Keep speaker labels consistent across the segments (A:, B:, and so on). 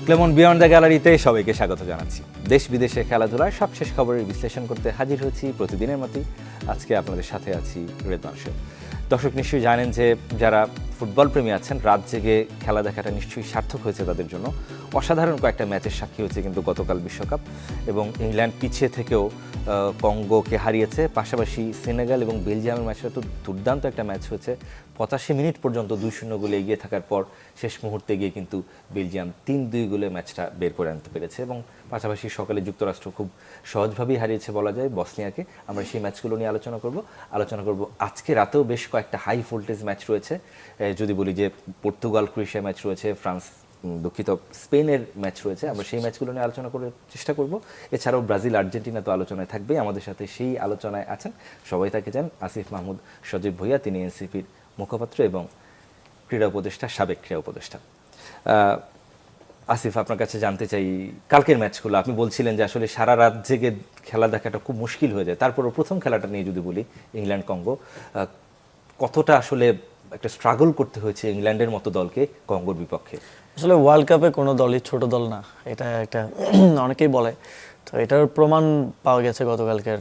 A: Clemon beyond the গ্যালারিতে সবাইকে স্বাগত জানাচ্ছি। দেশ বিদেশে খেলাধুলার সবশেষ খবরের বিশ্লেষণ করতে হাজির হয়েছি প্রতিদিনের মতোই। আজকে আপনাদের সাথে আছি রেদওয়ান সেও। দর্শক নিশ্চয়ই জানেন যে যারা ফুটবল প্রেমী আছেন, রাত জেগে খেলা দেখাটা নিশ্চয়ই সার্থক হয়েছে তাদের জন্য। অসাধারণ কয়েকটা ম্যাচের সাক্ষী হয়েছে কিন্তু গতকাল বিশ্বকাপ, এবং ইংল্যান্ড পিছিয়ে থেকেও কঙ্গোকে হারিয়েছে। পাশাপাশি সেনেগাল এবং বেলজিয়ামের ম্যাচটা তো দুর্দান্ত একটা ম্যাচ হয়েছে। 85 মিনিট পর্যন্ত 2-0 গোলে এগিয়ে থাকার পর শেষ মুহূর্তে গিয়ে কিন্তু বেলজিয়াম 3-2 গোলে ম্যাচটা বের করে আনতে পেরেছে, এবং পাশাপাশি সকালে যুক্তরাষ্ট্র খুব সহজভাবেই হারিয়েছে বলা যায় বসনিয়াকে। আমরা সেই ম্যাচগুলো নিয়ে আলোচনা করব। আজকে রাতেও বেশ কয়েকটা হাই ভোল্টেজ ম্যাচ রয়েছে। যদি বলি যে পর্তুগাল ক্রোয়েশিয়া ম্যাচ রয়েছে, ফ্রান্স স্পেনের ম্যাচ রয়েছে, আমরা সেই ম্যাচগুলো নিয়ে আলোচনা করার চেষ্টা করব। এছাড়াও ব্রাজিল আর্জেন্টিনা তো আলোচনায় থাকবে। আমাদের সাথে সেই আলোচনায় আছেন, সবাই তাকে চান, আসিফ মাহমুদ সজীব ভুঁইয়া। তিনি এনসিপির মুখপাত্র এবং ক্রীড়া উপদেষ্টা, সাবেক ক্রীড়া উপদেষ্টা। আসিফ, আপনার কাছে জানতে চাই, কালকের ম্যাচগুলো আপনি বলছিলেন যে আসলে সারা রাত জেগে খেলা দেখাটা খুব মুশকিল হয়ে যায়। তারপরও প্রথম খেলাটা নিয়ে যদি বলি, ইংল্যান্ড কঙ্গো, কতটা আসলে একটা স্ট্রাগল করতে হয়েছে ইংল্যান্ডের মতো দলকে কঙ্গোর বিপক্ষে?
B: আসলে ওয়ার্ল্ড কাপে কোনো দলই ছোট দল না, এটা একটা অনেকেই বলে। তো এটার প্রমাণ পাওয়া গেছে গতকালকের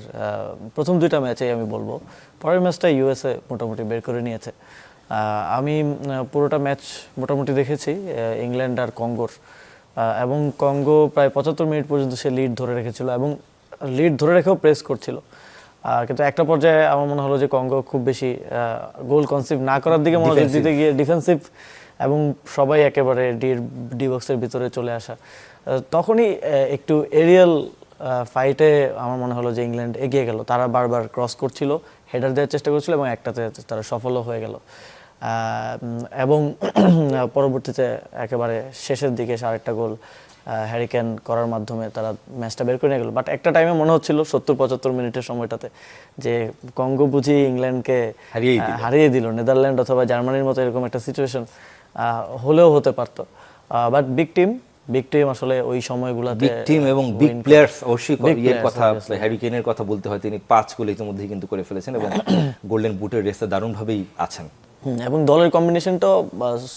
B: প্রথম দুইটা ম্যাচেই আমি বলবো। পরের ম্যাচটা ইউএসএ মোটামুটি বের করে নিয়েছে। আমি পুরোটা ম্যাচ মোটামুটি দেখেছি ইংল্যান্ড আর কঙ্গোর, এবং কঙ্গো প্রায় 75 মিনিট পর্যন্ত সে লিড ধরে রেখেছিল এবং লিড ধরে রেখেও প্রেস করছিল। কিন্তু একটা পর্যায়ে আমার মনে হলো যে কঙ্গো খুব বেশি গোল কনসিভ না করার দিকে মনোযোগ দিতে গিয়ে ডিফেন্সিভ, এবং সবাই একেবারে ডি বক্সের ভিতরে চলে আসা, তখনই একটু এরিয়াল ফাইটে আমার মনে হলো যে ইংল্যান্ড এগিয়ে গেল। তারা বারবার ক্রস করছিল, হেডার দেওয়ার চেষ্টা করছিল, এবং একটাতে তারা সফলও হয়ে গেল। এবং পরবর্তীতে একেবারে শেষের দিকে আরেকটা গোল হ্যারি কেন করার মাধ্যমে তারা ম্যাচটা বের করে নিয়ে গেল। বাট একটা টাইমে মনে হচ্ছিল 70-75 মিনিটের সময়টাতে যে কঙ্গো বুঝি ইংল্যান্ডকে হারিয়ে দিল, নেদারল্যান্ড অথবা জার্মানির মতো এরকম একটা সিচুয়েশন হলেও হতে পারতো। বাট বিগ টিম আসলে ওই সময়গুলোতে
A: বিগ টিম এবং বিগ প্লেয়ার্স। অবশ্যই এর কথা, হ্যারি কেনের কথা বলতে হয়। তিনি 5 গোল ইতিমধ্যেই কিন্তু করে ফেলেছেন এবং গোল্ডেন বুটের রেসে দারুণভাবেই আছেন।
B: এবং দলের কম্বিনেশনটাও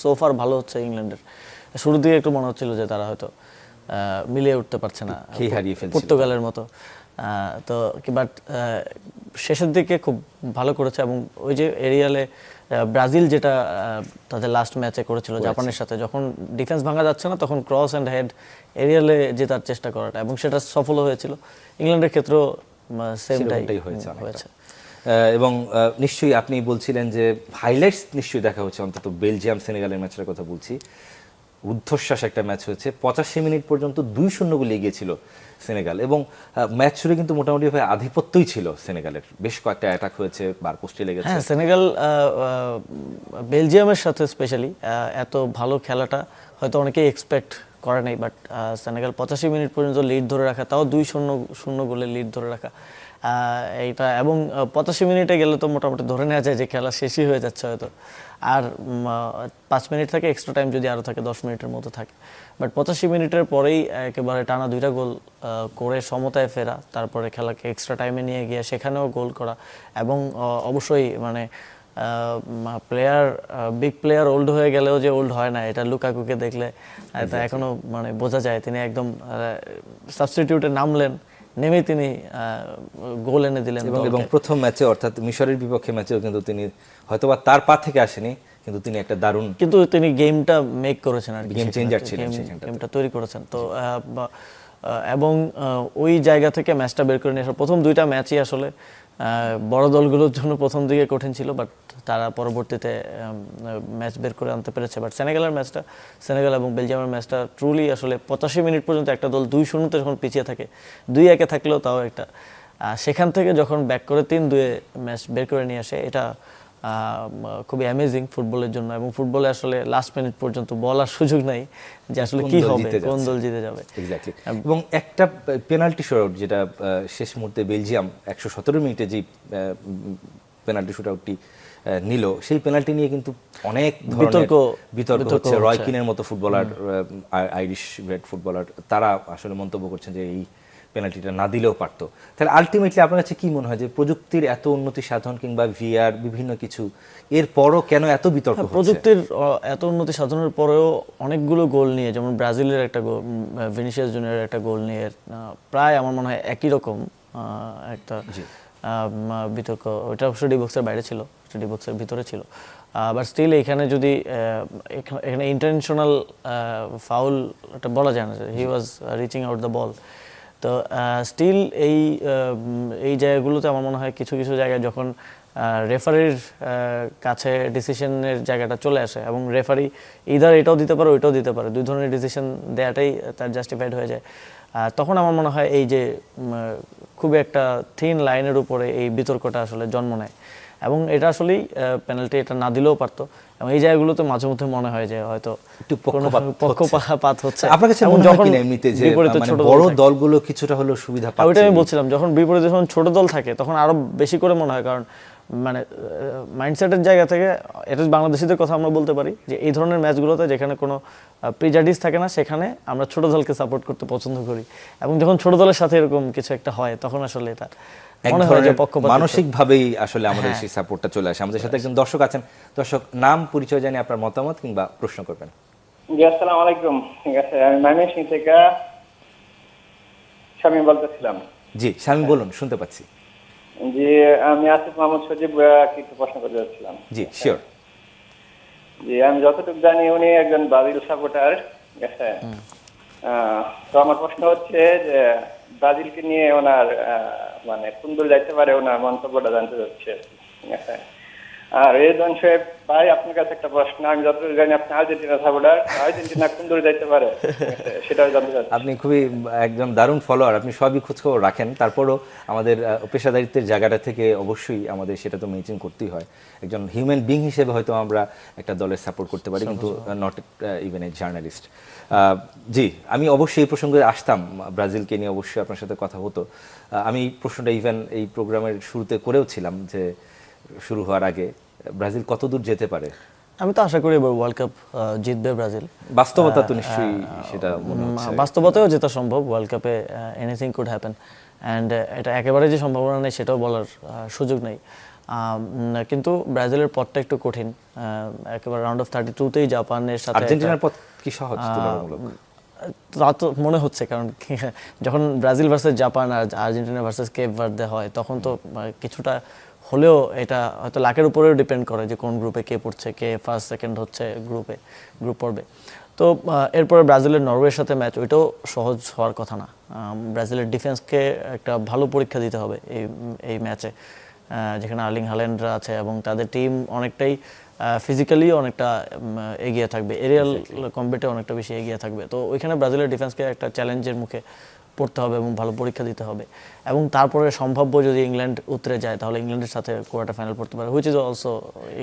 B: সোফার ভালো হচ্ছে ইংল্যান্ডের। শুরুর দিকে একটু মনে হচ্ছিল যে তারা হয়তো মিলিয়ে উঠতে পারছে না পর্তুগালের মতো, তো বাট শেষের দিকে খুব ভালো করেছে। এবং ওই যে এরিয়ালে ব্রাজিল যেটা তাদের লাস্ট ম্যাচে করেছিল জাপানের সাথে, যখন ডিফেন্স ভাঙা যাচ্ছে না তখন ক্রস অ্যান্ড হেড এরিয়ালে জেতার চেষ্টা করাটা, এবং সেটা সফলও হয়েছিল। ইংল্যান্ডের ক্ষেত্রেও সেমটাই হয়েছে।
A: এবং নিশ্চয়ই আপনি বলছিলেন যে হাইলাইটস নিশ্চয়ই দেখা হচ্ছে, অন্তত বেলজিয়াম সেনেগালের ম্যাচের কথা বলছি। ঊর্ধ্বশ্বাস একটা ম্যাচ হয়েছে। 85 মিনিট পর্যন্ত 2-0 গোলে এগিয়েছিল সেনেগাল, এবং ম্যাচ শুরু কিন্তু মোটামুটি আধিপত্যই ছিল সেনেগালের। বেশ কয়েকটা অ্যাটাক হয়েছে, বার পোস্টে লেগেছে।
B: হ্যাঁ, সেনেগাল বেলজিয়ামের সাথে স্পেশালি এত ভালো খেলাটা হয়তো অনেকেই এক্সপেক্ট করে নাই। বাট সেনেগাল 85 মিনিট পর্যন্ত লিড ধরে রাখা, তাও 2-0 গোলে লিড ধরে রাখা, এইটা, এবং 85 মিনিটে গেলে তো মোটামুটি ধরে নেওয়া যায় যে খেলা শেষই হয়ে যাচ্ছে হয়তো। আর 5 মিনিট থাকে, এক্সট্রা টাইম যদি আরও থাকে 10 মিনিটের মতো থাকে। বাট 85 মিনিটের পরেই একেবারে টানা 2টা গোল করে সমতায় ফেরা, তারপরে খেলাকে এক্সট্রা টাইমে নিয়ে গিয়ে সেখানেও গোল করা, এবং অবশ্যই মানে বিগ প্লেয়ার ওল্ড হয়ে গেলেও যে ওল্ড হয় না, এটা লুকাকুকে দেখলে এটা এখনো মানে বোঝা যায়। তিনি একদম সাবস্টিটিউটে নামলেন, নেমে তিনি গোল এনে দিলেন।
A: এবং প্রথম ম্যাচে অর্থাৎ মিশরের বিপক্ষে ম্যাচেও কিন্তু তিনি হয়তোবা তার পা থেকে আসেনি, কিন্তু তিনি একটা দারুণ,
B: কিন্তু তিনি গেমটা মেক করেছেন আর
A: গেম চেঞ্জার ছিলেন,
B: গেমটা তৈরি করেছেন। তো এবং ওই জায়গা থেকে ম্যাচটা বের করে নিয়ে আসা, প্রথম দুইটা ম্যাচই আসলে বড় দলগুলোর জন্য প্রথম দিকে কঠিন ছিল, বাট তারা পরবর্তীতে ম্যাচ বের করে আনতে পেরেছে। বাট সেনেগাল এবং বেলজিয়ামের ম্যাচটা ট্রুলি আসলে 85 মিনিট পর্যন্ত একটা দল 2-0 যখন পিছিয়ে থাকে, 2-1 থাকলেও তাও একটা, সেখান থেকে যখন ব্যাক করে 3-2 ম্যাচ বের করে নিয়ে আসে, এটা খুবই অ্যামেজিং ফুটবলের জন্য। এবং ফুটবলে আসলে লাস্ট মিনিট পর্যন্ত বলার সুযোগ নাই যে আসলে কি হবে, কোন দল জিতে যাবে।
A: এক্স্যাক্টলি। এবং একটা পেনাল্টি শুটআউট, যেটা শেষ মুহূর্তে বেলজিয়াম 117 মিনিটে যে পেনাল্টি শুটআউটটি নিল, সেই পেনাল্টি নিয়ে কিন্তু অনেক বিতর্ক হচ্ছে। রয় কিনের মতো ফুটবলার, আইরিশ গ্রেট ফুটবলার, তারা আসলে মন্তব্য করছেন যে এই পেনাল্টিটা না দিলেও পারতো। তাহলে আলটিমেটলি আপনার কাছে কি মনে হয় যে প্রযুক্তির এত উন্নতি সাধন কিংবা ভিআর বিভিন্ন কিছু এর পরও কেন এত বিতর্ক হচ্ছে?
B: প্রযুক্তির এত উন্নতি সাধনের পরেও অনেকগুলো গোল নিয়ে, যেমন ব্রাজিলের একটা গোল, ভিনিসিয়াস জুনিয়রের একটা গোল নিয়ে প্রায় আমার মনে হয় একই রকম একটা বিতর্ক। ওইটা অবশ্য ডি বক্সের বাইরে ছিল, ডি বক্সের ভিতরে ছিল। বাট স্টিল এখানে যদি এখানে ইন্টারন্যাশনাল ফাউল এটা বলা যায় না, হি ওয়াজ রিচিং আউট দ্য বল। তো স্টিল এই জায়গাগুলোতে আমার মনে হয় কিছু কিছু জায়গায় যখন রেফারির কাছে ডিসিশনের জায়গাটা চলে আসে এবং রেফারি ইদার এটাও দিতে পারে ওইটাও দিতে পারে, দুই ধরনের ডিসিশন দেওয়াটাই তার জাস্টিফাইড হয়ে যায়, তখন আমার মনে হয় এই যে খুবই একটা থিন লাইনের উপরে এই বিতর্কটা আসলে জন্ম নেয়। এবং এটা আসলেই পেনাল্টি এটা না দিলেও পারতো, এবং এই জায়গাগুলোতে মাঝে মধ্যে মনে হয় যে হয়তো
A: একটু
B: পক্ষপাত হচ্ছে।
A: আপনার কাছে মনে হয় কিনা এমনিতে যে মানে বড় দলগুলো কিছুটা হলেও সুবিধা পাচ্ছে?
B: ওইটা আমি বলছিলাম, যখন বিপরীতে যখন ছোট দল থাকে তখন আরো বেশি করে মনে হয়, কারণ মানে মাইন্ডসেটের জায়গা থেকে এটা বাংলাদেশিদের কথা আমরা বলতে পারি যে এই ধরনের ম্যাচগুলোতে যেখানে কোনো প্রিজাডিস থাকে না সেখানে আমরা ছোট দলকে সাপোর্ট করতে পছন্দ করি, এবং যখন ছোট দলের সাথে এরকম কিছু একটা হয় তখন আসলে এটা মনে হয় যে পক্ষপাত,
A: মানসিকভাবেই আসলে আমাদের সেই সাপোর্টটা চলে আসে। আমাদের সাথে একজন দর্শক আছেন, দর্শক নাম পরিচয় জানিয়ে আপনার মতামত কিংবা প্রশ্ন করবেন।
C: জি আসসালামু আলাইকুম। ঠিক আছে, আমি ময়মনসিংহ থেকে শামীম বলতেছিলাম।
A: জি শামীম বলুন, শুনতে পাচ্ছি।
C: জি আমি আসিফ মোহাম্মদ সজীব কিছু প্রশ্ন করতে যাচ্ছিলাম।
A: জি শিওর।
C: জি আমি যতটুকু জানি উনি একজন ব্রাজিল সাপোর্টার, ঠিক আছে। তো আমার প্রশ্ন হচ্ছে যে ব্রাজিলকে নিয়ে ওনার মানে কোন দূর যাইতে পারে ওনার মন্তব্যটা জানতে চাচ্ছে, ঠিক আছে। আর রেজওয়ান সাহেব ভাই, আপনার কাছে একটা প্রশ্ন, আমি যতটুকু জানি আপনি আর্জেন্টিনা সাপোর্টার, আর্জেন্টিনা কোন দূর যাইতে পারে সেটাও জানতে চাচ্ছি।
A: আপনি খুবই একদম দারুণ ফলোয়ার, আপনি সবই খোঁজখবর রাখেন, তারপরও আমাদের পেশাদারিত্বের জায়গাটা থেকে অবশ্যই আমাদের সেটা তো মেনটেন করতেই হয়। একজন হিউম্যান বিং হিসেবে হয়তো আমরা একটা দলের সাপোর্ট করতে পারি, কিন্তু নট ইভেন এ জার্নালিস্ট। জি আমি অবশ্যই এই প্রসঙ্গে আসতাম, ব্রাজিলকে নিয়ে অবশ্যই আপনার সাথে কথা হতো। আমি প্রশ্নটা ইভেন এই প্রোগ্রামের শুরুতে করেও ছিলাম যে শুরু হওয়ার আগে ব্রাজিল কতদূর যেতে পারে।
B: আমি তো আশা করি এবার ওয়ার্ল্ড কাপ জিতবে ব্রাজিল।
A: বাস্তবতা তো নিশ্চয়ই সেটা মনে হচ্ছে,
B: বাস্তবতাও জেতা সম্ভব, ওয়ার্ল্ড কাপে এনিথিং কুড হ্যাপেন, অ্যান্ড এটা একেবারে যে সম্ভাবনা নেই সেটাও বলার সুযোগ নেই। কিন্তু ব্রাজিলের পথটা একটু কঠিন, একেবারে রাউন্ড অফ 32তেই জাপানের সাথে।
A: আর্জেন্টিনার পথ কি সহজ তুলনামূলক?
B: তা তো মনে হচ্ছে, কারণ যখন ব্রাজিল ভার্সেস জাপান আর আর্জেন্টিনা ভার্সেস কেপ ভার্দে হয় তখন তো কিছুটা হলেও এটা হয়তো লাখের উপরেও ডিপেন্ড করে যে কোন গ্রুপে কে পড়ছে, কে ফার্স্ট সেকেন্ড হচ্ছে গ্রুপ পর্বে। তো এরপরে ব্রাজিলের নরওয়ের সাথে ম্যাচ, ওইটাও সহজ হওয়ার কথা না। ব্রাজিলের ডিফেন্সকে একটা ভালো পরীক্ষা দিতে হবে এই ম্যাচে, যেখানে আর্লিং হাল্যান্ডরা আছে এবং তাদের টিম অনেকটাই ফিজিক্যালি অনেকটা এগিয়ে থাকবে, এরিয়াল কম্বেটে অনেকটা বেশি এগিয়ে থাকবে। তো ওইখানে ব্রাজিলের ডিফেন্সকে একটা চ্যালেঞ্জের মুখে পড়তে হবে এবং ভালো পরীক্ষা দিতে হবে। এবং তারপরে সম্ভাব্য যদি ইংল্যান্ড উতরে যায় তাহলে ইংল্যান্ডের সাথে কোয়ার্টার ফাইনাল পড়তে পারে, হুইচ ইজ অলসো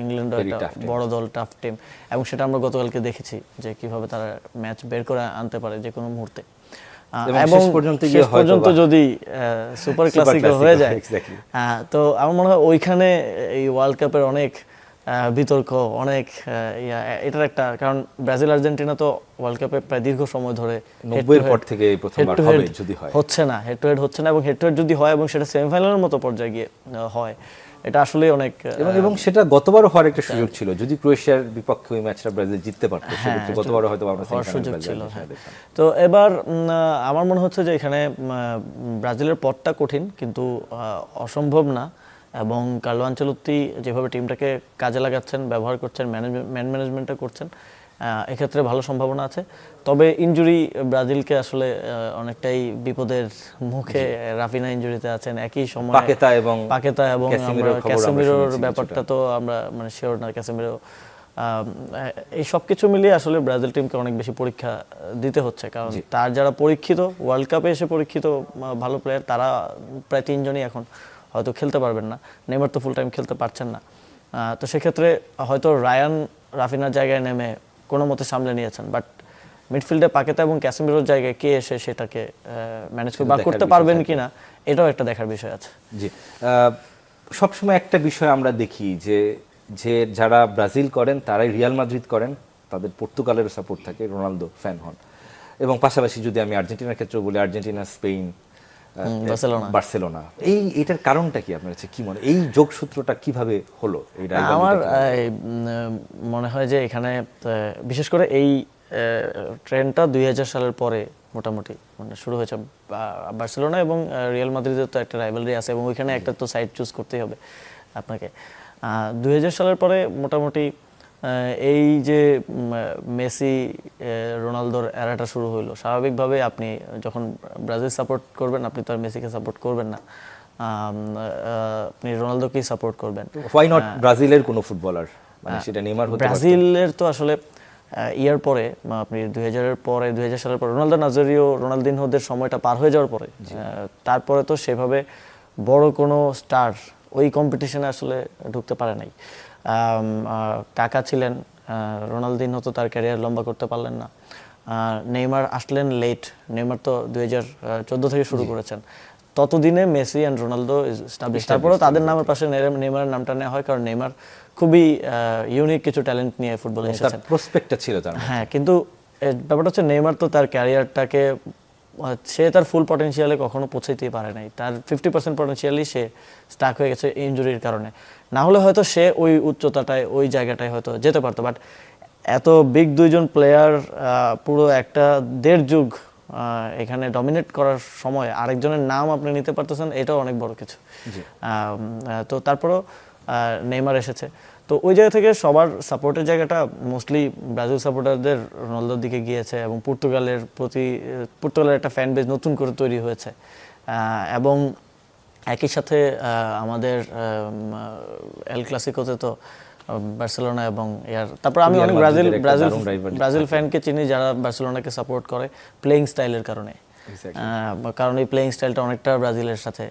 B: ইংল্যান্ডও একটা বড় দল, টাফ টিম, এবং সেটা আমরা গতকালকে দেখেছি যে কিভাবে তারা ম্যাচ বের করে আনতে পারে যে কোনো মুহূর্তে। এবং শেষ পর্যন্ত যদি সুপার ক্লাসিকো হয়ে যায়, তো আমার মনে হয় ওইখানে এই ওয়ার্ল্ড কাপের অনেক বিতর্ক, অনেক এটার একটা কারণ ব্রাজিল আর্জেন্টিনা তো ওয়ার্ল্ড কাপে প্রায় দীর্ঘ সময় ধরে
A: 90 এর পর থেকে এই প্রথমবার হবে, যদি হয়
B: হচ্ছে না, হেড টু হেড হচ্ছে না, এবং হেড টু হেড যদি হয় এবং সেটা সেমিফাইনালের মতো পর্যায়ে গিয়ে হয়, এটা আসলে অনেক
A: এবং সেটা গতবারও হওয়ার একটা সুযোগ ছিল, যদি ক্রোয়েশিয়ার বিপক্ষে ওই ম্যাচটা ব্রাজিল জিততে পারতো সেক্ষেত্রে গতবারও হয়তো আমরা
B: সুযোগ ছিল। তো এবার আমার মনে হচ্ছে যে এখানে ব্রাজিলের পথটা কঠিন কিন্তু অসম্ভব না, এবং কার্লো আনচেলত্তি যেভাবে টিমটাকে কাজে লাগাচ্ছেন, ব্যবহার করছেন, ম্যানেজমেন্টটা করছেন, এক্ষেত্রে ভালো সম্ভাবনা আছে। তবে ইনজুরি ব্রাজিলকে আসলে অনেকটাই বিপদের মুখে, রাফিনা ইনজুরিতে আছেন, একই সময় পাকেতা এবং ক্যাসেমিরোর ব্যাপারটা তো আমরা মানে শিওর না, ক্যাসেমিরো, এই সব কিছু মিলিয়ে আসলে ব্রাজিল টিমকে অনেক বেশি পরীক্ষা দিতে হচ্ছে, কারণ তার যারা পরীক্ষিত, ওয়ার্ল্ড কাপে এসে পরীক্ষিত ভালো প্লেয়ার তারা প্রায় 3 জনই এখন হয়তো খেলতে পারবেন না, নেইমার তো ফুল টাইম খেলতে পারছেন না। তো সেক্ষেত্রে হয়তো রায়ান রাফিনার জায়গায় নেমে কোনো মতে সামলে নিয়েছেন, বাট মিডফিল্ডে পাকেতা এবং ক্যাসেমিরোর জায়গায় কে এসে সেটাকে ম্যানেজ করতে পারবেন কিনা, এটাও একটা দেখার বিষয় আছে।
A: জি সবসময় একটা বিষয় আমরা দেখি যে যারা ব্রাজিল করেন তারাই রিয়াল মাদ্রিদ করেন, তাদের পর্তুগালের সাপোর্ট থাকে, রোনালদো ফ্যান হন, এবং পাশাপাশি যদি আমি আর্জেন্টিনার ক্ষেত্রে বলি আর্জেন্টিনা, স্পেন, বার্সেলোনা। এটার কারণটা কি আপনার কাছে কি মনে, এই যোগসূত্রটা কিভাবে হলো এই rivalry
B: আমার
A: টা?
B: মনে হয় যে এখানে বিশেষ করে এই ট্রেন্ডটা 2000 সালের পরে মোটামুটি মানে শুরু হয়েছে। বার্সেলোনা এবং রিয়াল মাদ্রিদের তো একটা রাইভালরি আছে এবং ওইখানে একটা তো সাইড চুজ করতেই হবে আপনাকে। 2000 সালের পরে মোটামুটি এই যে মেসি রোনালদোর এরাটা শুরু হইলো, স্বাভাবিকভাবে আপনি যখন ব্রাজিল সাপোর্ট করবেন আপনি তো আর মেসিকে সাপোর্ট করবেন না, আপনি রোনালদোকেই সাপোর্ট করবেন।
A: হোয়াই নট ব্রাজিলের কোনো ফুটবলার, মানে সেটা নেইমার হতে পারত।
B: ব্রাজিলের তো আসলে ইয়ার পরে আপনি 2000-এর পরে 2000 সালের পরে রোনালদো নাজারিও রোনালদিনহোদের সময়টা পার হয়ে যাওয়ার পরে তারপরে তো সেভাবে বড় কোনো স্টার ওই কম্পিটিশনে আসলে ঢুকতে পারে নাই। কাকা ছিলেন, রোনালদিনহো তো তার ক্যারিয়ার লম্বা করতে পারলেন না। নেইমার আসলেন লেট, নেইমার তো 2014 থেকে শুরু করেছেন। ততদিনে মেসি অ্যান্ড রোনালদো এস্টাবলিশ। তারপরেও তাদের নামের পাশে নেইমারের নামটা নেওয়া হয় কারণ নেইমার খুবই ইউনিক কিছু ট্যালেন্ট নিয়ে ফুটবলে এসেছেন।
A: প্রসপেক্টটা ছিল তার।
B: হ্যাঁ, কিন্তু ব্যাপারটা হচ্ছে নেইমার তো তার ক্যারিয়ারটাকে সে তার ফুল পটেনশিয়ালে কখনো পৌঁছাইতেই পারে নাই। তার 50% পটেনশিয়ালি সে স্টাক হয়ে গেছে ইনজুরির কারণে। না হলে হয়তো সে ওই উচ্চতাটায় ওই জায়গাটায় হয়তো যেতে পারতো, বাট এত বিগ দুইজন প্লেয়ার পুরো একটা 1.5 যুগ এখানে ডমিনেট করার সময় আরেকজনের নাম আপনি নিতে পারতেছেন, এটাও অনেক বড় কিছু। তো তারপরও নেইমার এসেছে, তো ওই জায়গা থেকে সবার সাপোর্টের জায়গাটা মোস্টলি ব্রাজিল সাপোর্টারদের রোনালদোর দিকে গিয়েছে এবং পর্তুগালের একটা ফ্যান বেজ নতুন করে তৈরি হয়েছে। এবং একই সাথে আমাদের এল ক্লাসিকোতে তো বার্সেলোনা এবং তারপর আমি অনেক ব্রাজিল ফ্যানকে চিনি যারা বার্সেলোনাকে সাপোর্ট করে প্লেইং স্টাইলের কারণে, কারণ এই প্লেইং স্টাইলটা অনেকটা ব্রাজিলের সাথে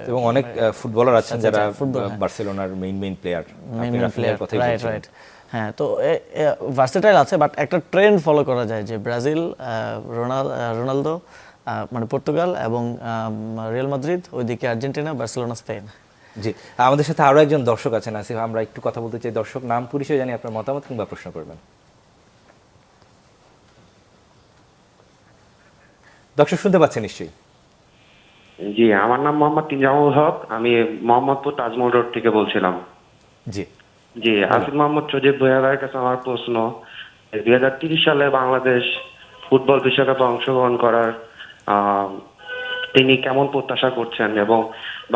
A: এবং অনেক ফুটবলার আছেন যারা বার্সেলোনার মেইন প্লেয়ার।
B: রাইট। হ্যাঁ, তো ভার্সেটাইল আছে, বাট একটা ট্রেন্ড ফলো করা যায় যে ব্রাজিল, রোনালদো মানে পর্তুগাল এবং রিয়াল মাদ্রিদ, ওইদিকে আর্জেন্টিনা, বার্সেলোনা, স্পেন।
A: জি, আমাদের সাথে আরো একজন দর্শক আছেন আসিফ, আমরা একটু কথা বলতে চাই। দর্শক, নাম পরিচয় জানি, আপনার মতামত কিংবা প্রশ্ন করবেন। দর্শক শুনতে পাচ্ছেন নিশ্চয়ই?
D: জি, আমার নাম মোহাম্মদ তিনজামুল হক, আমি মোহাম্মদপুর তাজমহল রোড থেকে বলছিলাম।
A: জি
D: জি, আসিফ মোহাম্মদ সজীব ভুঁইয়ার কাছে আমার প্রশ্ন, 2030 সালে বাংলাদেশ ফুটবল বিশ্বকাপে অংশগ্রহণ করার তিনি কেমন প্রত্যাশা করছেন, এবং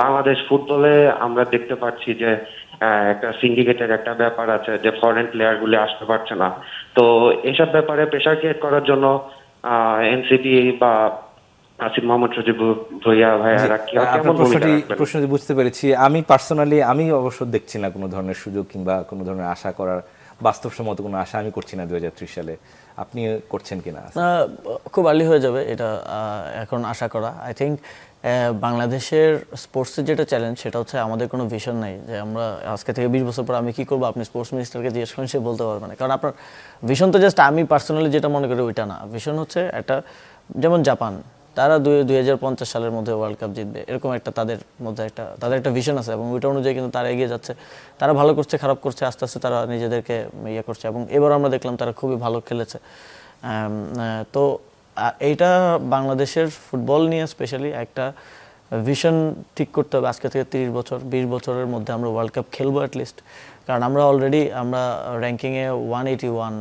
D: বাংলাদেশ ফুটবলে আমরা দেখতে পাচ্ছি যে একটা সিন্ডিকেটের একটা ব্যাপার আছে, যে ফরেন প্লেয়ার গুলি আসতে পারছে না। তো এসব ব্যাপারে প্রেশার ক্রিয়েট করার জন্য এনসিপি বা আসিফ মোহাম্মদ সজীব ভুঁইয়া ভাইয়ারা কেমন ভূমিকা রাখবেন?
A: প্রশ্নটি বুঝতে পেরেছি। আমি পার্সোনালি অবশ্য দেখছি না কোনো ধরনের সুযোগ কিংবা কোনো ধরনের আশা করার, বাস্তবসম্মত কোনো আশা আমি করছি না 2030 সালে। আপনি করছেন কিনা?
B: খুব আর্লি হয়ে যাবে এটা এখন আশা করা। আই থিঙ্ক বাংলাদেশের স্পোর্টসের যেটা চ্যালেঞ্জ সেটা হচ্ছে আমাদের কোনো ভিশন নাই যে আমরা আজকে থেকে 20 বছর পর আমি কী করবো, আপনি স্পোর্টস মিনিস্টারকে জিজ্ঞেস করেন, সে বলতে পারবে না। কারণ আপনার ভিশন তো জাস্ট আমি পার্সোনালি যেটা মনে করি ওইটা না। ভিশন হচ্ছে একটা, যেমন জাপান, তারা 2050 সালের মধ্যে ওয়ার্ল্ড কাপ জিতবে, এরকম একটা তাদের মধ্যে তাদের একটা ভিশন আছে এবং ওইটা অনুযায়ী কিন্তু তারা এগিয়ে যাচ্ছে। তারা ভালো করছে, খারাপ করছে, আস্তে আস্তে তারা নিজেদেরকে ইয়ে করছে এবং এবার আমরা দেখলাম তারা খুবই ভালো খেলেছে। তো এইটা বাংলাদেশের ফুটবল নিয়ে স্পেশালি একটা ভিশন ঠিক করতে হবে। আজকে থেকে 30 বছর 20 বছরের মধ্যে আমরা ওয়ার্ল্ড কাপ খেলবো অ্যাটলিস্ট, কারণ আমরা অলরেডি র্যাঙ্কিংয়ে 181,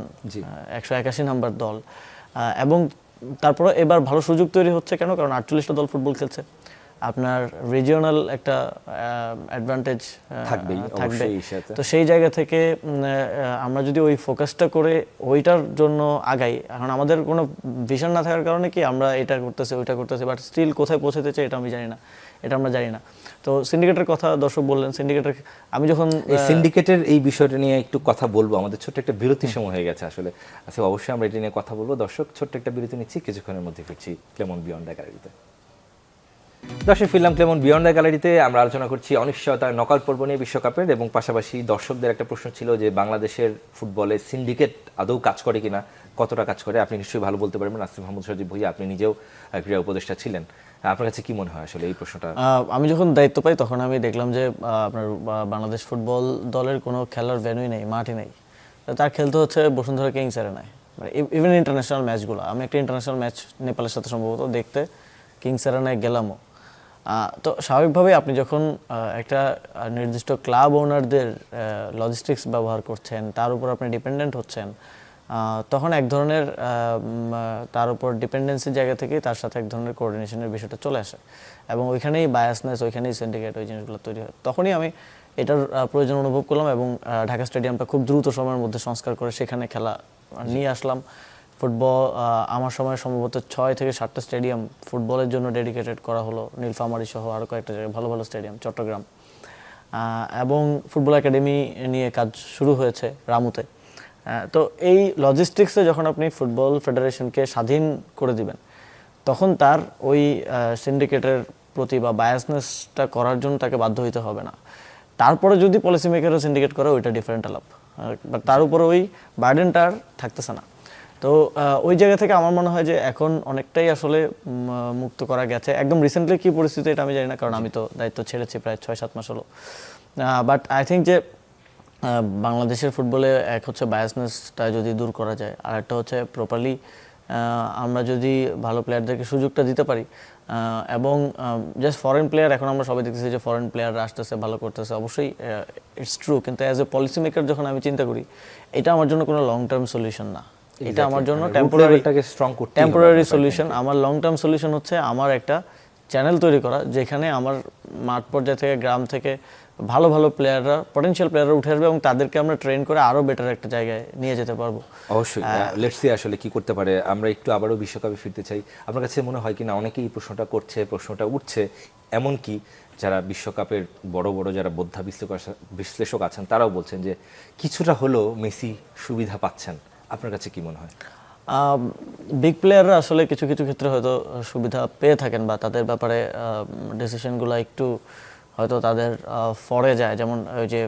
B: 181 নাম্বার দল। এবং তারপরে এবার ভালো সুযোগ তৈরি হচ্ছে কেন, কারণ 48টা দল ফুটবল খেলছে, আপনার রিজিওনাল একটা অ্যাডভান্টেজ থাকবে। তো সেই জায়গা থেকে আমরা যদি ওই ফোকাসটা করে ওইটার জন্য আগাই, এখন আমাদের কোনো ভিশন না থাকার কারণে কি আমরা এটা করতেছি ওইটা করতেছি, বাট স্টিল কোথায় পৌঁছাতে চাই এটা আমরা জানি না। তো সিন্ডিকেটের কথা দর্শক বললেন, সিন্ডিকেটের আমি যখন
A: সিন্ডিকেটের এই বিষয়টা নিয়ে একটু কথা বলবো, আমাদের ছোট্ট একটা বিরতির সময় হয়ে গেছে আসলে। আচ্ছা, অবশ্যই আমরা এটা নিয়ে কথা বলবো। দর্শক, ছোট্ট একটা বিরতি নিচ্ছি, কিছুক্ষণের মধ্যে ফিরছি ক্লেমন বিয়ন্ড দ্য গ্যালারিতে। দর্শক, ফিরলাম ক্লেমন বিয়ন্ড দ্য গ্যালারিতে। আমরা আলোচনা করছি অনিশ্চয়তার নকআউট পর্ব নিয়ে বিশ্বকাপের, এবং পাশাপাশি দর্শকদের একটা প্রশ্ন ছিল যে বাংলাদেশের ফুটবলে সিন্ডিকেট আদৌ কাজ করে কিনা, কতটা কাজ করে। আপনি নিশ্চয়ই ভালো বলতে পারবেন, আসিফ মোহাম্মদ সজীব ভুঁইয়া, আপনি নিজেও ক্রীড়া উপদেষ্টা ছিলেন। আপনার কাছে কি মনে হয় আসলে এই প্রশ্নটা?
B: আমি যখন দায়িত্ব পাই তখন আমি দেখলাম যে আপনার বাংলাদেশ ফুটবল দলের কোনো খেলার ভেন্যুই নেই, মাঠই নেই। তার খেলতে হচ্ছে বসুন্ধরা কিংস অ্যারেনায়, ইভেন ইন্টারন্যাশনাল ম্যাচগুলো। আমি একটা ইন্টারন্যাশনাল ম্যাচ নেপালের সাথে সম্ভবত দেখতে কিংস অ্যারেনায় গেলামও, তো স্বাভাবিকভাবেই আপনি যখন একটা নির্দিষ্ট ক্লাব ওনারদের লজিস্টিক্স ব্যবহার করছেন, তার উপর আপনি ডিপেন্ডেন্ট হচ্ছেন, তখন এক ধরনের তার উপর ডিপেন্ডেন্সির জায়গা থেকে তার সাথে এক ধরনের কোঅর্ডিনেশনের বিষয়টা চলে আসে, এবং ওইখানেই বায়াসনেস, ওইখানেই সিন্ডিকেট, ওই জিনিসগুলো তৈরি হয়। তখনই আমি এটার প্রয়োজন অনুভব করলাম এবং ঢাকা স্টেডিয়ামটা খুব দ্রুত সময়ের মধ্যে সংস্কার করে সেখানে খেলা নিয়ে আসলাম। ফুটবল আমার সময় সম্ভবত 6 থেকে 7টা স্টেডিয়াম ফুটবলের জন্য ডেডিকেটেড করা হলো, নীলফামারী সহ আরও কয়েকটা জায়গায় ভালো ভালো স্টেডিয়াম, চট্টগ্রাম, এবং ফুটবল একাডেমি নিয়ে কাজ শুরু হয়েছে রামুতে। তো এই লজিস্টিক্সে যখন আপনি ফুটবল ফেডারেশনকে স্বাধীন করে দিবেন, তখন তার ওই সিন্ডিকেটের প্রতি বা বায়াসনেসটা করার জন্য তাকে বাধ্য হইতে হবে না। তারপরে যদি পলিসি মেকারও সিন্ডিকেট করে, ওইটা ডিফারেন্ট আলাপ, বাট তার উপরে ওই বার্ডেনটা আর থাকতেছে না। তো ওই জায়গা থেকে আমার মনে হয় যে এখন অনেকটাই আসলে মুক্ত করা গেছে। একদম রিসেন্টলি কী পরিস্থিতি এটা আমি জানি না, কারণ আমি তো দায়িত্ব ছেড়েছি প্রায় 6-7 মাস হলো। বাট আই থিঙ্ক যে বাংলাদেশের ফুটবলে এক হচ্ছে বায়াসনেসটা যদি দূর করা যায়, আর একটা হচ্ছে প্রপারলি আমরা যদি ভালো প্লেয়ারদেরকে সুযোগটা দিতে পারি, এবং জাস্ট ফরেন প্লেয়ার, এখন আমরা সবাই দেখতেছি যে ফরেন প্লেয়াররা আসতেছে, ভালো করতেছে, অবশ্যই ইটস ট্রু, কিন্তু অ্যাজ এ পলিসি মেকার যখন আমি চিন্তা করি, এটা আমার জন্য কোনো লং টার্ম সলিউশন না। এটা আমার জন্য টেম্পোরারি সলিউশন। আমার লং টার্ম সলিউশন হচ্ছে আমার একটা চ্যানেল তৈরি করা, যেখানে আমার মাঠ পর্যায় থেকে, গ্রাম থেকে ভালো ভালো প্লেয়াররা, পটেনশিয়াল প্লেয়াররা উঠে আসবে এবং তাদেরকে আমরা ট্রেন করে আরো বেটার একটা জায়গায় নিয়ে যেতে পারবো।
A: অবশ্যই। লেটস সি আসলে কি করতে পারে। আমরা একটু আবারও বিশ্বকাপে ফিরতে চাই। আপনার কাছে মনে হয় কিনা অনেকেই এই প্রশ্নটা করছে, প্রশ্নটা উঠছে, এমনকি যারা বিশ্বকাপের বড় বড় যারা বোদ্ধা বিশ্লেষক আছেন তারাও বলছেন যে কিছুটা হলেও মেসি সুবিধা পাচ্ছেন। আপনার কাছে কি মনে হয়?
B: বিগ প্লেয়াররা আসলে কিছু কিছু ক্ষেত্রে হয়তো সুবিধা পেয়ে থাকেন, বা তাদের ব্যাপারে ডিসিশনগুলো একটু হয়তো তাদের ফরে যায়। যেমন ওই যে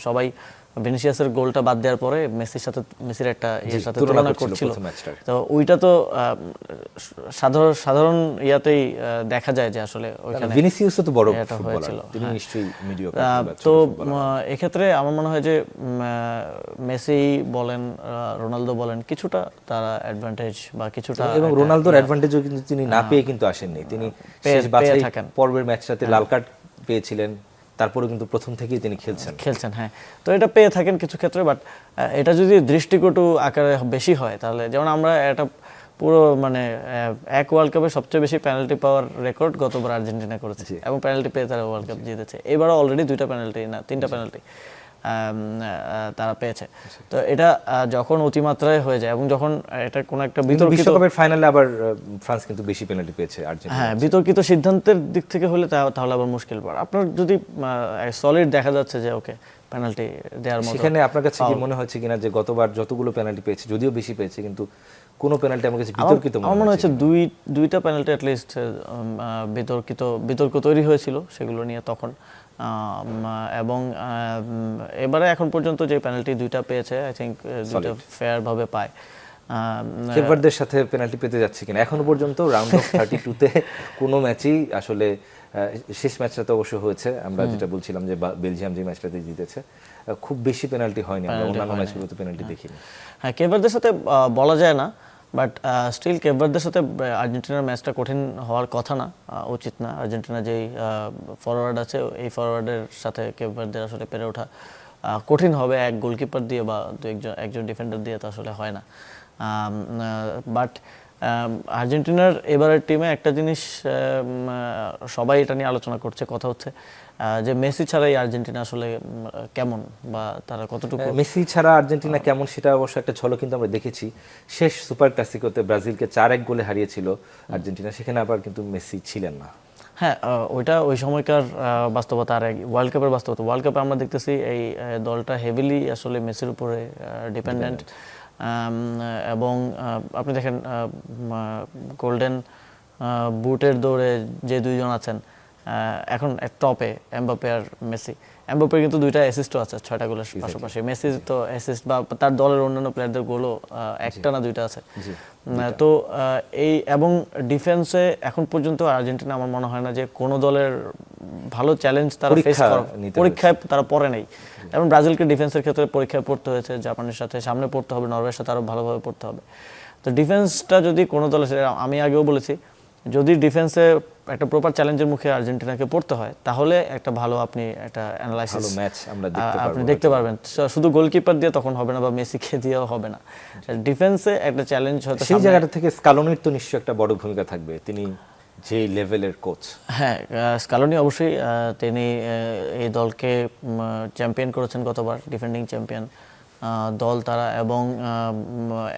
B: সবাই ভিনিসিয়াসের গোলটা বাদ দেওয়ার পরে মেসির একটা এর সাথে তুলনা করছিল, তো ওইটা তো সাধারণ ইয়াতেই দেখা যায় যে আসলে ওইখানে
A: ভিনিসিয়াসও তো বড় ফুটবলার, তিনি নিশ্চয়ই মিডিওকার।
B: তো এক্ষেত্রে আমার মনে হয় যে মেসি বলেন, রোনালদো বলেন, কিছুটা তারা অ্যাডভান্টেজ বা কিছুটা,
A: এবং রোনালদোর অ্যাডভান্টেজও কিন্তু তিনি না পেয়ে কিন্তু আসেননি। তিনি শেষ বাছাই পর্বের ম্যাচটাতে লাল কার্ড পেয়েছিলেন, তারপরে কিন্তু প্রথম থেকেই তিনি খেলছেন।
B: হ্যাঁ, তো এটা পেয়ে থাকেন কিছু ক্ষেত্রে। বাট এটা যদি দৃষ্টিকটু আকারে বেশি হয়, তাহলে যেমন আমরা এটা পুরো মানে এক ওয়ার্ল্ড কাপে সবচেয়ে বেশি পেনাল্টি পাওয়ার রেকর্ড গতবার আর্জেন্টিনা করেছে, এবং পেনাল্টি পেয়ে তারা ওয়ার্ল্ড কাপ জিতেছে। এবারও অলরেডি 2টা পেনাল্টি না 3টা পেনাল্টি তারা পেয়েছে। তো এটা যখন অতিমাত্রায় হয়ে যায়, এবং যখন এটা কোনো একটা
A: বিশ্বকাপের ফাইনালে আবার ফ্রান্স কিন্তু বেশি পেনাল্টি পেয়েছে আর্জেন্টিনা,
B: হ্যাঁ, বিতর্কিত সিদ্ধান্তের দিক থেকে হলে তাহলে আবার মুশকিল পড়ে। আপনার যদি সলিড দেখা যাচ্ছে যে ওকে পেনাল্টি দেওয়ার মতো,
A: সেখানে আপনার কাছে কি মনে হচ্ছে কিনা যে গতবার যতগুলো পেনাল্টি পেয়েছে, যদিও বেশি পেয়েছে, কিন্তু কোনো পেনাল্টি আমার কাছে বিতর্কিত
B: আমার মনে হচ্ছে দুইটা পেনাল্টি অ্যাটলিস্ট বিতর্ক তৈরি হয়েছিল সেগুলো নিয়ে তখন, এবং এবারে এখন পর্যন্ত যে পেনাল্টি 2টা পেয়েছে, আই থিঙ্ক 2টা ফেয়ার ভাবে পায়।
A: কেপভার্দের সাথে পেনাল্টি পেতে যাচ্ছে কিনা এখনো পর্যন্ত রাউন্ড অফ 32-তে কোনো ম্যাচই আসলে, শেষ ম্যাচটা তো অবশ্য হয়েছে, আমরা যেটা বলছিলাম যে বেলজিয়াম যে ম্যাচটাতে জিতেছে, খুব বেশি পেনাল্টি হয়নি, আমরা অন্যান্য ম্যাচগুলোতে পেনাল্টি দেখিনি।
B: হ্যাঁ, কেপভার্দের সাথে বলা যায় না, বাট স্টিল কেপভার্দের সাথে আর্জেন্টিনার ম্যাচটা কঠিন হওয়ার কথা না, উচিত না। আর্জেন্টিনা যেই ফরওয়ার্ড আছে, এই ফরওয়ার্ডের সাথে কেপভার্দের আসলে পেরে ওঠা কঠিন হবে। এক গোলকিপার দিয়ে বা একজন ডিফেন্ডার দিয়ে তো আসলে হয় না। বাট আর্জেন্টিনার এবারের টিমে একটা জিনিস সবাই এটা নিয়ে আলোচনা করছে, কথা হচ্ছে যে মেসি ছাড়াই আর্জেন্টিনা আসলে কেমন, বা তারা কতটুকু।
A: মেসি ছাড়া আর্জেন্টিনা কেমন সেটা অবশ্য একটা ঝলক কিন্তু আমরা দেখেছি। শেষ সুপার ক্লাসিকোতে ব্রাজিলকে 4-1 গোলে হারিয়েছিল আর্জেন্টিনা, সেখানে আবার কিন্তু মেসি ছিলেন না।
B: হ্যাঁ, ওইটা ওই সময়কার বাস্তবতা। আর ওয়ার্ল্ড কাপের বাস্তবতা, ওয়ার্ল্ড কাপে আমরা দেখতেছি এই দলটা হেভিলি আসলে মেসির উপরে ডিপেন্ডেন্ট, এবং আপনি দেখেন গোল্ডেন বুটের দৌড়ে যে 2জন আছেন এখন টপে, এমবাপ্পে আর মেসি। এমবাপ্পের কিন্তু 2টা অ্যাসিস্টও আছে 6টা গোলের পাশাপাশি। মেসি তো অ্যাসিস্ট বা তার দলের অন্যান্য প্লেয়ারদের গোলও 1টা না 2টা আছে। তো এই এবং ডিফেন্সে এখন পর্যন্ত আর্জেন্টিনা আমার মনে হয় না যে কোনো দলের ভালো চ্যালেঞ্জ তারা ফেস পরীক্ষায় তারা পড়ে নেই। এবং ব্রাজিলকে ডিফেন্সের ক্ষেত্রে পরীক্ষায় পড়তে হয়েছে, জাপানের সাথে সামনে পড়তে হবে, নরওয়ের সাথে আরও ভালোভাবে পড়তে হবে। তো ডিফেন্সটা যদি কোনো দলের, আমি আগেও বলেছি, যদি ডিফেন্সে একটা প্রপার চ্যালেঞ্জের মুখে আর্জেন্টিনাকে পড়তে হয়, তাহলে একটা ভালো আপনি একটা
A: ভালো
B: অ্যানালাইসিস
A: ম্যাচ আমরা দেখতে
B: আপনি
A: পারবো।
B: দেখতে পারবেন। শুধু গোলকিপার দিয়ে তখন হবে না, বা মেসিকে দিয়েও হবে না। ডিফেন্সে একটা চ্যালেঞ্জ হয়তো
A: সেই জায়গাটা থেকে স্কালোনির তো নিশ্চয়ই একটা বড় ভূমিকা থাকবে, তিনি যে লেভেলের কোচ।
B: হ্যাঁ, স্কালোনি অবশ্যই তিনি এই দলকে চ্যাম্পিয়ন করেছেন গতবার, ডিফেন্ডিং চ্যাম্পিয়ন দল তারা, এবং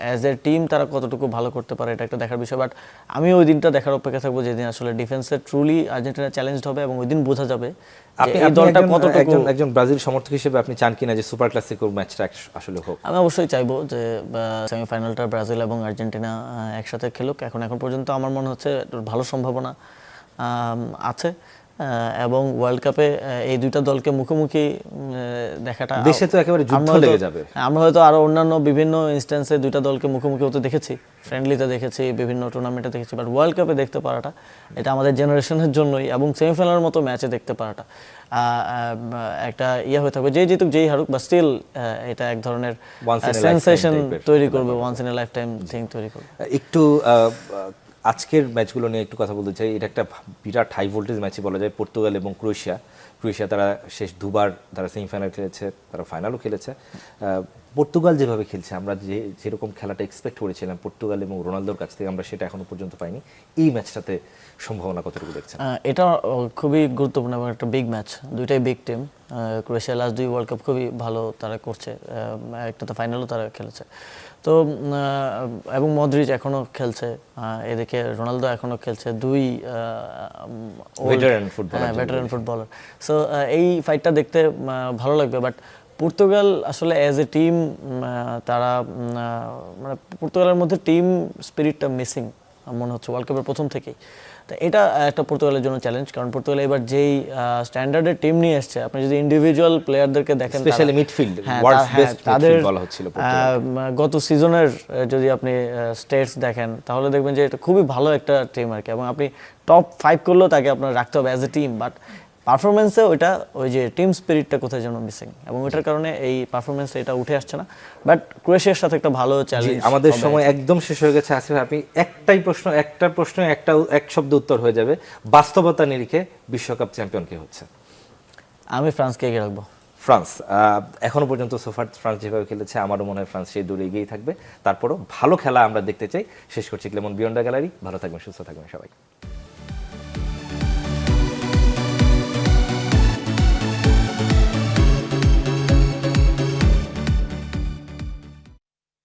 B: অ্যাজ এ টিম তারা কতটুকু ভালো করতে পারে এটা একটা দেখার বিষয়। বাট আমি ওই দিনটা দেখার অপেক্ষা থাকবো যেদিন আসলে ডিফেন্সে ট্রুলি আর্জেন্টিনা চ্যালেঞ্জড হবে, এবং ওই দিন বোঝা যাবে যে
A: আপনি
B: এই দলটা কতটুকু।
A: একজন ব্রাজিল সমর্থক হিসেবে আপনি চান কিনা যে সুপার ক্লাসিকো ম্যাচটা আসলে হোক?
B: আমি অবশ্যই চাইবো যে সেমিফাইনালটা ব্রাজিল এবং আর্জেন্টিনা একসাথে খেলুক। এখন পর্যন্ত আমার মনে হচ্ছে ভালো সম্ভাবনা আছে, এবং ওয়ার্ল্ড কাপে এই দুইটা দলকে মুখোমুখি দেখাটা
A: দেশে তো একেবারে যুদ্ধ লেগে যাবে।
B: আমরা হয়তো আরো অন্যান্য বিভিন্ন ইনস্ট্যান্সে দুইটা দলকে মুখোমুখি হতে দেখেছি, ফ্রেন্ডলিতে দেখেছি, বিভিন্ন টুর্নামেন্টে দেখেছি, বাট ওয়ার্ল্ড কাপে দেখতে পারাটা এটা আমাদের জেনারেশনের জন্যই, এবং সেমিফাইনালের মতো ম্যাচে দেখতে পারাটা একটা ইয়ে হয়ে থাকবে। যেই জিতুক যেই হারুক, বা স্টিল এটা এক ধরনের
A: Once in a lifetime
B: sensation
A: type-এর
B: তৈরি করবে, once in a lifetime thing তৈরি করবে।
A: একটু আজকের ম্যাচগুলো নিয়ে একটু কথা বলতে চাই। এটা একটা বিরাট হাই ভোল্টেজ ম্যাচই বলা যায়, পর্তুগাল এবং ক্রোয়েশিয়া। তারা শেষ দুবার তারা সেমিফাইনাল খেলেছে, তারা ফাইনালও খেলেছে। পর্তুগাল যেভাবে খেলছে, আমরা যেরকম খেলাটা এক্সপেক্ট করেছিলাম পর্তুগাল এবং রোনালদোর কাছ থেকে, আমরা সেটা এখনো পর্যন্ত পাইনি। এই ম্যাচটাতে সম্ভাবনা কতটুকু দেখছেন?
B: এটা খুবই গুরুত্বপূর্ণ এবং একটা বিগ ম্যাচ, দুইটাই বিগ টিম। ক্রোয়েশিয়া লাস্ট দুই ওয়ার্ল্ড কাপ খুবই ভালো তারা করছে, একটা তো ফাইনালও তারা খেলেছে। তো এবং মদ্রিচ এখনো খেলছে, এদিকে রোনালদো এখনো খেলছে, দুই ভেটারান ফুটবলার। সো এই ফাইটটা দেখতে ভালো লাগবে। বাট পর্তুগাল আসলে অ্যাজ এ টিম তারা মানে পর্তুগালের মধ্যে টিম স্পিরিটটা মিসিং মনে হচ্ছে ওয়ার্ল্ড কাপের প্রথম থেকেই। তো এটা একটা পর্তুগালের জন্য চ্যালেঞ্জ, কারণ পর্তুগাল এবার যেই স্ট্যান্ডার্ডের টিম নিয়ে এসছে, আপনি যদি ইন্ডিভিজুয়াল প্লেয়ারদেরকে দেখেন,
A: স্পেশালি মিডফিল্ড, ওয়ার্ল্ডস বেস্ট
B: তাদের
A: মিডফিল্ড বলা হচ্ছিল
B: গত সিজনের যদি আপনি স্টেটস দেখেন, তাহলে দেখবেন যে এটা খুবই ভালো একটা টিম আর কি, এবং আপনি টপ 5 করলেও তাকে আপনার রাখতে হবে অ্যাজ এ টিম। বাট পারফরমেন্সে ওইটা ওই যে টিম স্পিরিটটা কোথায় যেন মিসিং, এবং ওইটার কারণে এই পারফরমেন্সে এটা উঠে আসছে না। বাট ক্রোয়েশিয়ার সাথে একটা ভালো চ্যালেঞ্জ।
A: আমাদের সময় একদম শেষ হয়ে গেছে। আসিফ, আপনি একটা প্রশ্ন এক শব্দ উত্তর হয়ে যাবে, বাস্তবতা নিরিখে বিশ্বকাপ চ্যাম্পিয়ন কে হচ্ছে?
B: আমি ফ্রান্সকে এগিয়ে রাখবো।
A: ফ্রান্স এখনো পর্যন্ত সোফার ফ্রান্স যেভাবে খেলেছে, আমারও মনে হয় ফ্রান্স সেই দূরে এগিয়েই থাকবে। তারপরও ভালো খেলা আমরা দেখতে চাই। শেষ করছি ক্লেমন বিয়ন্ডা গ্যালারি। ভালো থাকবেন, সুস্থ থাকবেন সবাই।